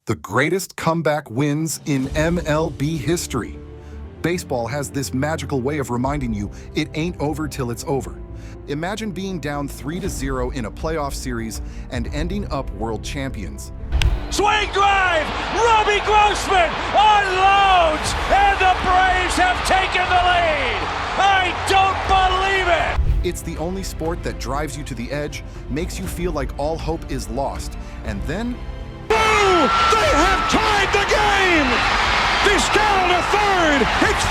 The greatest comeback wins in MLB history. Baseball has this magical way of reminding you it ain't over till it's over. Imagine being down 3-0 in a playoff series and ending up world champions. Swing drive! Robbie Grossman unloads, and the Braves have taken the lead! I don't believe it! It's the only sport that drives you to the edge, makes you feel like all hope is lost, and then they have tied the game! Vizquel to third! It's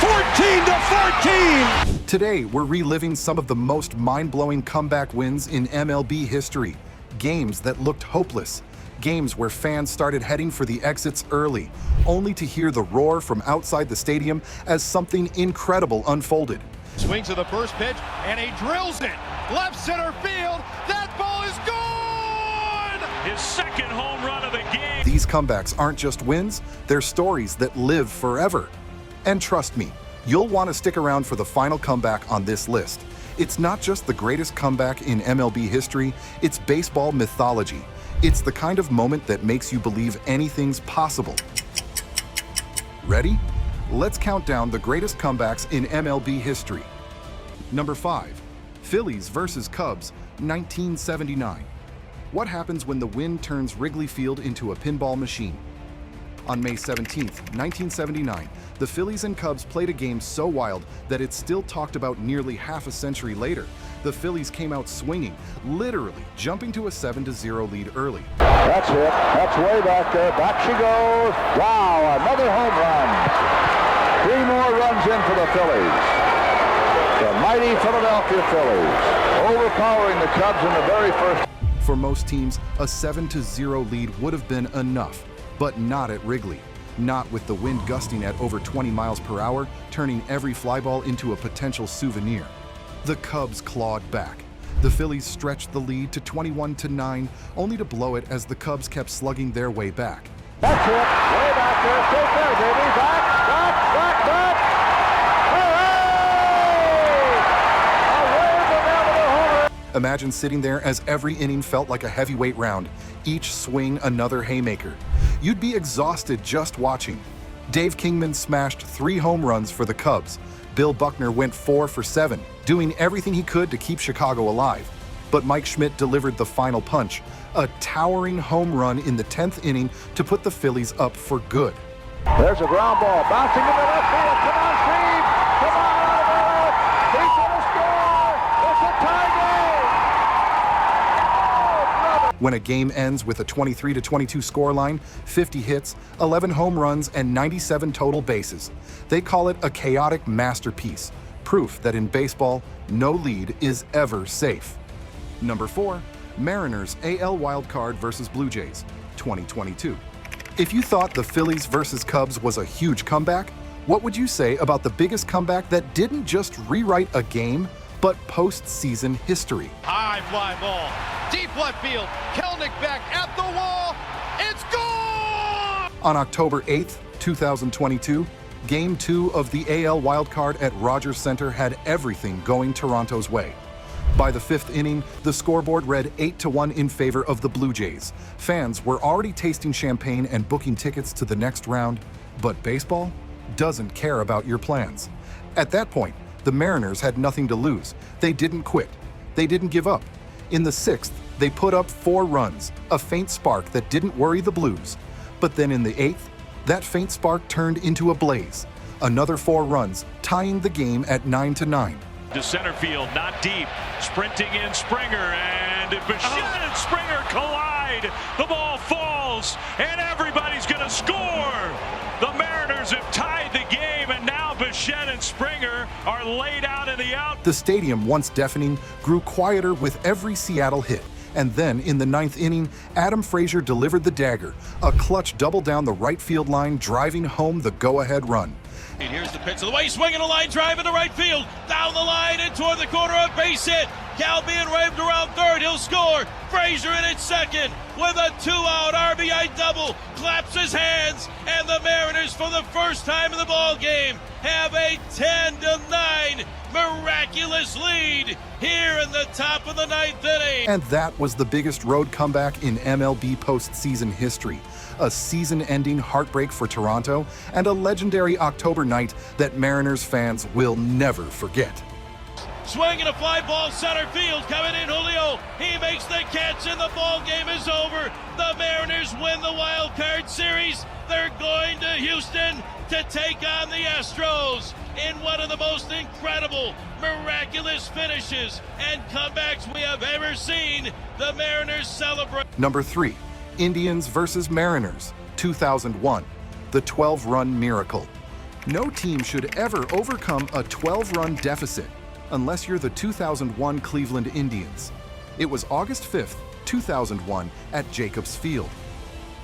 14-14! Today, we're reliving some of the most mind-blowing comeback wins in MLB history. Games that looked hopeless. Games where fans started heading for the exits early, only to hear the roar from outside the stadium as something incredible unfolded. Swings to the first pitch, and he drills it. Left center field. That ball is gone! His second home run of the game. These comebacks aren't just wins, they're stories that live forever. And trust me, you'll want to stick around for the final comeback on this list. It's not just the greatest comeback in MLB history, it's baseball mythology. It's the kind of moment that makes you believe anything's possible. Ready? Let's count down the greatest comebacks in MLB history. Number 5. Phillies vs. Cubs, 1979. What happens when the wind turns Wrigley Field into a pinball machine? On May 17, 1979, the Phillies and Cubs played a game so wild that it's still talked about nearly half a century later. The Phillies came out swinging, literally jumping to a 7-0 lead early. That's it. That's way back there. Back she goes. Wow, another home run. 3 more runs in for the Phillies. The mighty Philadelphia Phillies overpowering the Cubs in the very first. For most teams, a 7-0 lead would have been enough, but not at Wrigley. Not with the wind gusting at over 20 miles per hour, turning every fly ball into a potential souvenir. The Cubs clawed back. The Phillies stretched the lead to 21-9, only to blow it as the Cubs kept slugging their way back. That's it. Way back there. Stay there, baby. Back. Imagine sitting there as every inning felt like a heavyweight round, each swing another haymaker. You'd be exhausted just watching. Dave Kingman smashed 3 home runs for the Cubs. Bill Buckner went 4 for 7, doing everything he could to keep Chicago alive. But Mike Schmidt delivered the final punch, a towering home run in the 10th inning to put the Phillies up for good. There's a ground ball bouncing into left field. Come on, Steve! Come on, he's going to score! It's a tie game! When a game ends with a 23-22 scoreline, 50 hits, 11 home runs, and 97 total bases, they call it a chaotic masterpiece, proof that in baseball, no lead is ever safe. Number 4, Mariners AL wildcard versus Blue Jays, 2022. If you thought the Phillies versus Cubs was a huge comeback, what would you say about the biggest comeback that didn't just rewrite a game, but postseason history? High fly ball. Deep left field. Kelnick back at the wall. It's gone! On October 8, 2022, Game 2 of the AL wildcard at Rogers Center had everything going Toronto's way. By the 5th inning, the scoreboard read 8-1 in favor of the Blue Jays. Fans were already tasting champagne and booking tickets to the next round, but baseball doesn't care about your plans. At that point, the Mariners had nothing to lose. They didn't quit. They didn't give up. In the 6th, they put up 4 runs, a faint spark that didn't worry the Blues. But then in the 8th, that faint spark turned into a blaze. Another 4 runs, tying the game at 9-9. To center field, not deep. Sprinting in Springer, and Bichette and Springer collide. The ball falls, and everybody's going to score. The Mariners have tied the game, and now Bichette and Springer are laid out in the out. The stadium, once deafening, grew quieter with every Seattle hit. And then, in the 9th inning, Adam Frazier delivered the dagger, a clutch double down the right field line, driving home the go-ahead run. And here's the pitch of the way, swinging a line drive into right field, down the line and toward the corner, a base hit. Cal being waved around third, he'll score. Frazier in at second with a 2-out RBI double, claps his hands, and the Mariners, for the first time in the ball game, have a 10-9 miraculous lead here in the top of the 9th inning. And that was the biggest road comeback in MLB postseason history. a season-ending heartbreak for Toronto, and a legendary October night that Mariners fans will never forget. Swinging a fly ball center field, coming in Julio. He makes the catch and the ball game is over. The Mariners win the wild card series. They're going to Houston to take on the Astros in one of the most incredible, miraculous finishes and comebacks we have ever seen. The Mariners celebrate. Number 3, Indians versus Mariners, 2001, the 12-run miracle. No team should ever overcome a 12-run deficit unless you're the 2001 Cleveland Indians. It was August 5th, 2001 at Jacobs Field.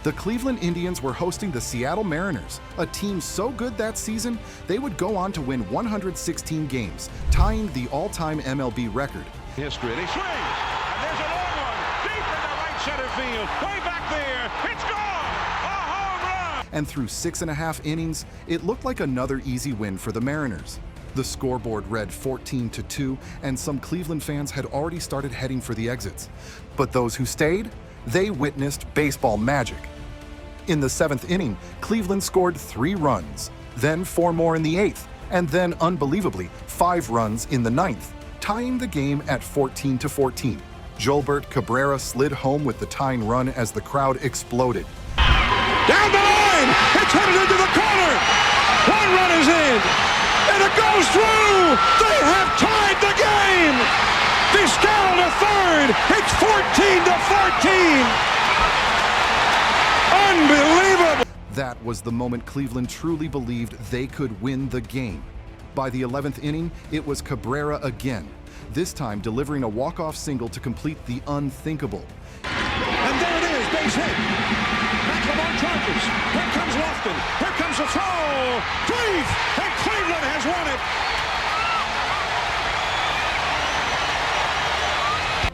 The Cleveland Indians were hosting the Seattle Mariners, a team so good that season, they would go on to win 116 games, tying the all-time MLB record. History, and he swings, and there's a long one, deep into right center field, way back there, it's gone, a home run! And through 6.5 innings, it looked like another easy win for the Mariners. The scoreboard read 14-2, and some Cleveland fans had already started heading for the exits. But those who stayed, they witnessed baseball magic. In the 7th inning, Cleveland scored 3 runs, then 4 more in the 8th, and then, unbelievably, 5 runs in the 9th, tying the game at 14-14. Jolbert Cabrera slid home with the tying run as the crowd exploded. Down the line, it's headed into the corner, 1 run is in, and it goes through, they have tied the game! Vizquel to third, it's 14-14! Unbelievable! That was the moment Cleveland truly believed they could win the game. By the 11th inning, it was Cabrera again, this time delivering a walk-off single to complete the unthinkable. And there it is, base hit. McLemore charges. Here comes Lofton. Here comes the throw. Deep, and Cleveland has won it.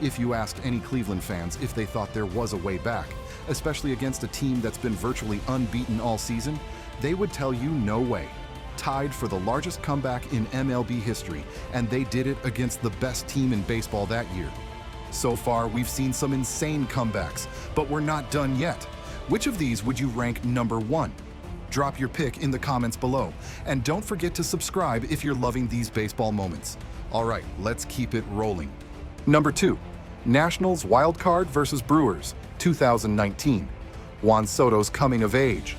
If you asked any Cleveland fans if they thought there was a way back, especially against a team that's been virtually unbeaten all season, they would tell you no way. Tied for the largest comeback in MLB history, and they did it against the best team in baseball that year. So far, we've seen some insane comebacks, but we're not done yet. Which of these would you rank number 1? Drop your pick in the comments below, and don't forget to subscribe if you're loving these baseball moments. All right, let's keep it rolling. Number 2, Nationals wild card versus Brewers, 2019. Juan Soto's coming of age.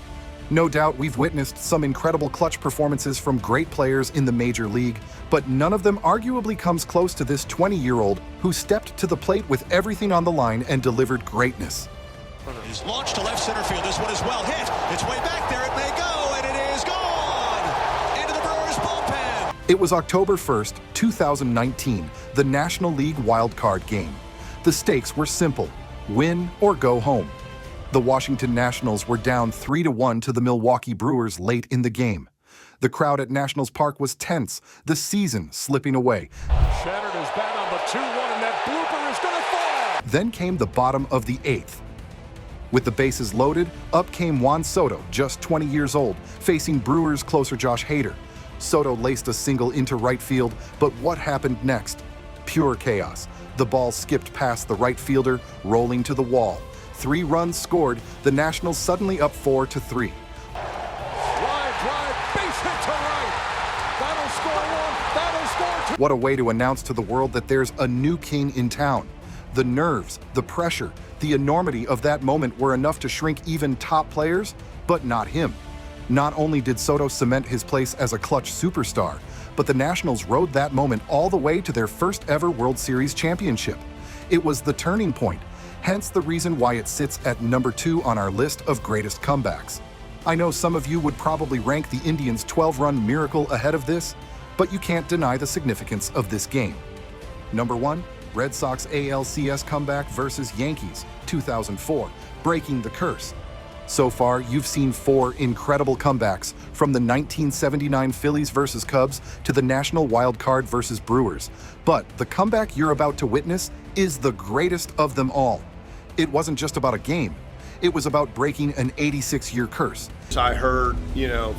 No doubt we've witnessed some incredible clutch performances from great players in the major league, but none of them arguably comes close to this 20-year-old who stepped to the plate with everything on the line and delivered greatness. He's launched to left center field. This one is well hit. It's way back there. It may go, and it is gone into the Brewers bullpen. It was October 1st, 2019, the National League wild card game. The stakes were simple: win or go home. The Washington Nationals were down 3-1 to the Milwaukee Brewers late in the game. The crowd at Nationals Park was tense, the season slipping away. Shattered his bat on the 2-1, and that blooper is going to fall. Then came the bottom of the 8th. With the bases loaded, up came Juan Soto, just 20 years old, facing Brewers closer Josh Hader. Soto laced a single into right field, but what happened next? Pure chaos. The ball skipped past the right fielder, rolling to the wall. 3 runs scored, the Nationals suddenly up 4-3. Line drive, base hit to right. That'll score 1, that'll score 2. What a way to announce to the world that there's a new king in town. The nerves, the pressure, the enormity of that moment were enough to shrink even top players, but not him. Not only did Soto cement his place as a clutch superstar, but the Nationals rode that moment all the way to their first ever World Series championship. It was the turning point, hence the reason why it sits at number 2 on our list of greatest comebacks. I know some of you would probably rank the Indians' 12-run miracle ahead of this, but you can't deny the significance of this game. Number 1, Red Sox ALCS comeback versus Yankees, 2004, breaking the curse. So far, you've seen 4 incredible comebacks, from the 1979 Phillies versus Cubs to the National Wild Card versus Brewers. But the comeback you're about to witness is the greatest of them all. It wasn't just about a game. It was about breaking an 86-year curse. I heard,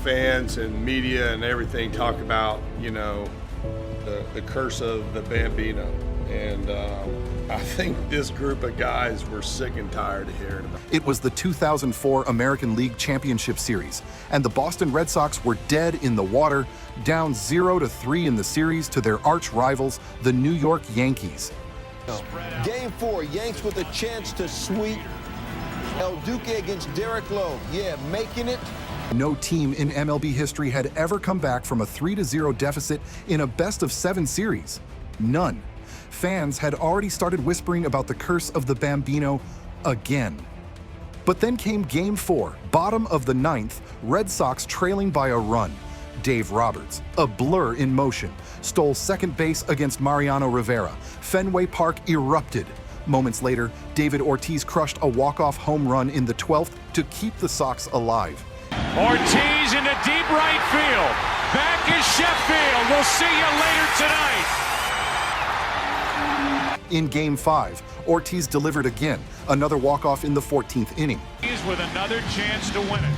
fans and media and everything talk about, the curse of the Bambino. And I think this group of guys were sick and tired of hearing about it. It was the 2004 American League Championship Series, and the Boston Red Sox were dead in the water, down 0-3 in the series to their arch rivals, the New York Yankees. Game 4, Yanks with a chance to sweep El Duque against Derek Lowe. Yeah, making it. No team in MLB history had ever come back from a 3-0 deficit in a best-of-7 series. None. Fans had already started whispering about the curse of the Bambino again. But then came Game 4, bottom of the 9th, Red Sox trailing by a run. Dave Roberts, a blur in motion, stole second base against Mariano Rivera. Fenway Park erupted. Moments later, David Ortiz crushed a walk-off home run in the 12th to keep the Sox alive. Ortiz into deep right field. Back is Sheffield. We'll see you later tonight. In Game 5, Ortiz delivered again, another walk-off in the 14th inning. He's with another chance to win it.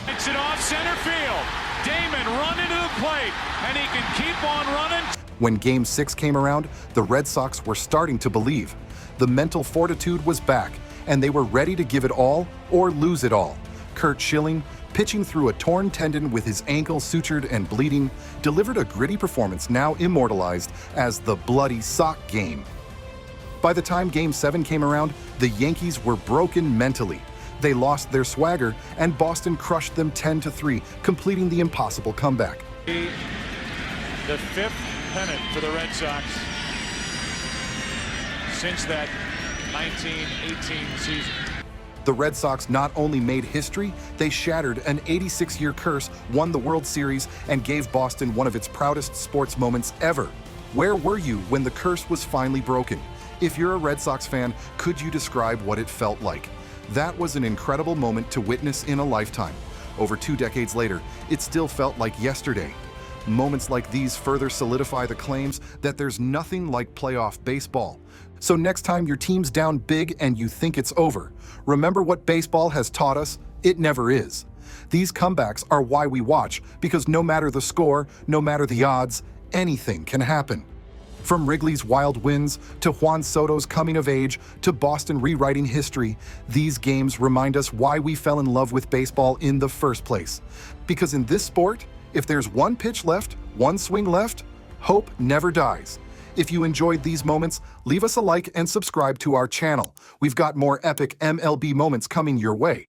Takes it off center field. Damon run into the plate, and he can keep on running. When Game 6 came around, the Red Sox were starting to believe. The mental fortitude was back, and they were ready to give it all or lose it all. Curt Schilling, pitching through a torn tendon with his ankle sutured and bleeding, delivered a gritty performance now immortalized as the Bloody Sock Game. By the time Game 7 came around, the Yankees were broken mentally. They lost their swagger, and Boston crushed them 10-3, completing the impossible comeback. The fifth pennant for the Red Sox since that 1918 season. The Red Sox not only made history, they shattered an 86-year curse, won the World Series, and gave Boston one of its proudest sports moments ever. Where were you when the curse was finally broken? If you're a Red Sox fan, could you describe what it felt like? That was an incredible moment to witness in a lifetime. Over 2 decades later, it still felt like yesterday. Moments like these further solidify the claims that there's nothing like playoff baseball. So next time your team's down big and you think it's over, remember what baseball has taught us: it never is. These comebacks are why we watch, because no matter the score, no matter the odds, anything can happen. From Wrigley's wild wins to Juan Soto's coming of age to Boston rewriting history, these games remind us why we fell in love with baseball in the first place. Because in this sport, if there's one pitch left, one swing left, hope never dies. If you enjoyed these moments, leave us a like and subscribe to our channel. We've got more epic MLB moments coming your way.